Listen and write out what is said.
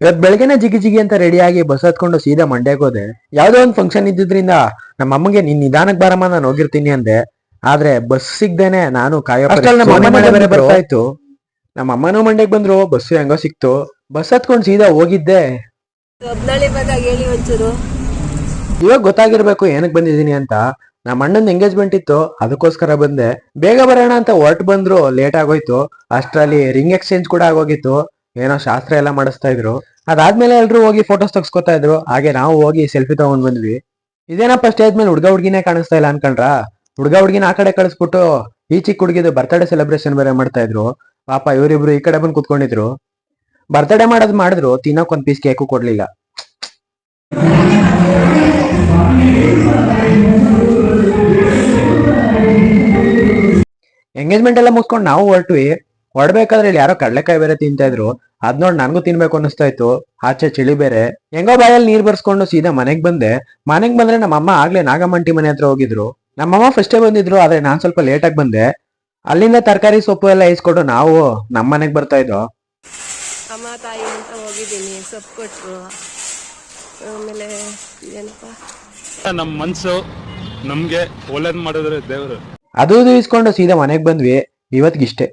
ಇವತ್ ಬೆಳಗ್ಗೆನೆ ಜಿಗಿ ಜಿಗಿ ಅಂತ ರೆಡಿಯಾಗಿ ಬಸ್ ಹತ್ಕೊಂಡು ಸೀದಾ ಮಂಡ್ಯಕ್ಕೆ ಹೋದೆ. ಯಾವ್ದೋ ಒಂದು ಫಂಕ್ಷನ್ ಇದ್ದಿದ್ರಿಂದ ನಮ್ಮ ಅಮ್ಮಗೆ ನಿನ್ ನಿಧಾನಕ್ಕೆ ಬಾರಮ್ಮ ನಾನು ಹೋಗಿರ್ತೀನಿ ಅಂದೆ. ಆದ್ರೆ ಬಸ್ ಸಿಗ್ದೇನೆ ನಾನು ಕಾಯೋ ನಮ್ಮ ಅಮ್ಮನ ಬೇರೆ ಬರ್ತಾ ಇತ್ತು. ನಮ್ಮ ಅಮ್ಮನೂ ಮಂಡ್ಯಕ್ಕೆ ಬಂದ್ರು, ಬಸ್ಸು ಹೆಂಗೋ ಸಿಕ್ತು. ಬಸ್ ಹತ್ಕೊಂಡು ಸೀದಾ ಹೋಗಿದ್ದೆ. ಇವಾಗ ಗೊತ್ತಾಗಿರ್ಬೇಕು ಏನಕ್ ಬಂದಿದ್ದೀನಿ ಅಂತ. ನಮ್ಮ ಅಣ್ಣನ ಎಂಗೇಜ್ಮೆಂಟ್ ಇತ್ತು, ಅದಕ್ಕೋಸ್ಕರ ಬಂದೆ. ಬೇಗ ಬರೋಣ ಅಂತ ಹೊರಟು ಬಂದ್ರು, ಲೇಟ್ ಆಗೋಯ್ತು. ಅಷ್ಟ್ರಲ್ಲಿ ರಿಂಗ್ ಎಕ್ಸ್ಚೇಂಜ್ ಕೂಡ ಆಗೋಗಿತ್ತು. ಏನೋ ಶಾಸ್ತ್ರ ಎಲ್ಲ ಮಾಡಿಸ್ತಾ ಇದ್ರು. ಅದಾದ್ಮೇಲೆ ಎಲ್ರು ಹೋಗಿ ಫೋಟೋಸ್ ತೆಗ್ಸ್ಕೊತಾ ಇದ್ರು. ಹಾಗೆ ನಾವು ಹೋಗಿ ಸೆಲ್ಫಿ ತಗೊಂಡ್ ಬಂದ್ವಿ. ಇದೇನಪ್ಪ ಸ್ಟೇಜ್ ಮೇಲೆ ಹುಡ್ಗ ಹುಡ್ಗಿನೇ ಕಾಣಿಸ್ತಾ ಇಲ್ಲ ಅನ್ಕೊಂಡ್ರ? ಹುಡ್ಗ ಹುಡ್ಗಿನ ಆ ಕಡೆ ಕಳಿಸ್ಬಿಟ್ಟು ಈ ಚಿಕ್ಕ ಹುಡ್ಗಿದು ಬರ್ತ್ಡೇ ಸೆಲೆಬ್ರೇಷನ್ ಬೇರೆ ಮಾಡ್ತಾ ಇದ್ರು. ಪಾಪ ಇವರಿಬ್ರು ಈ ಕಡೆ ಬಂದು ಕುತ್ಕೊಂಡಿದ್ರು. ಬರ್ತ್ಡೇ ಮಾಡಿದ್ರು, ತಿನ್ನೋಕ್ ಒಂದ್ ಪೀಸ್ ಕೇಕು ಕೊಡ್ಲಿಲ್ಲ. ಎಂಗೇಜ್ಮೆಂಟ್ ಎಲ್ಲ ಮುಗಿಸ್ಕೊಂಡು ನಾವು ಹೊರಡ್ಬೇಕಾದ್ರೆ ಇಲ್ಲಿ ಯಾರೋ ಕಡ್ಲೆಕಾಯಿ ಬೇರೆ ತಿಂತಾ ಇದ್ರು. ಅದ್ ನೋಡ್ ನನ್ಗೂ ತಿನ್ಬೇಕು ಅನ್ನಿಸ್ತಾ ಇತ್ತು. ಆಚೆ ಚಳಿ ಬೇರೆ. ಹೆಂಗೋ ಬಾಯಲ್ಲಿ ನೀರ್ ಬರ್ಸ್ಕೊಂಡು ಸೀದಾ ಮನೆಗ್ ಬಂದೆ. ಮನೆಗ್ ಬಂದ್ರೆ ನಮ್ಮಮ್ಮ ಆಗ್ಲೇ ನಾಗಮಂಟಿ ಮನೆ ಹತ್ರ ಹೋಗಿದ್ರು. ನಮ್ಮಮ್ಮ ಫಸ್ಟೇ ಬಂದಿದ್ರು, ಆದ್ರೆ ನಾನ್ ಸ್ವಲ್ಪ ಲೇಟ್ ಆಗಿ ಬಂದೆ. ಅಲ್ಲಿಂದ ತರಕಾರಿ ಸೊಪ್ಪು ಎಲ್ಲ ಇಸ್ಕೊಟ್ಟು ನಾವು ನಮ್ಮ ಮನೆಗ್ ಬರ್ತಾ ಇದ್ದೋ. ಅಮ್ಮ ತಾಯಿ ಅಂತ ಹೋಗಿದ್ದೀನಿ, ಸೊಪ್ಪು ಕೊಟ್ರು. ಆಮೇಲೆ ನಮ್ಮ ಮನ್ಸು ನಮ್ಗೆ ಒಳ್ಳೇದ್ ಮಾಡಿದ್ರೆ ದೇವ್ರು. ಅದು ಇಸ್ಕೊಂಡು ಸೀದಾ ಮನೆಗ್ ಬಂದ್ವಿ. ಇವತ್ತಿಗಿಷ್ಟೇ.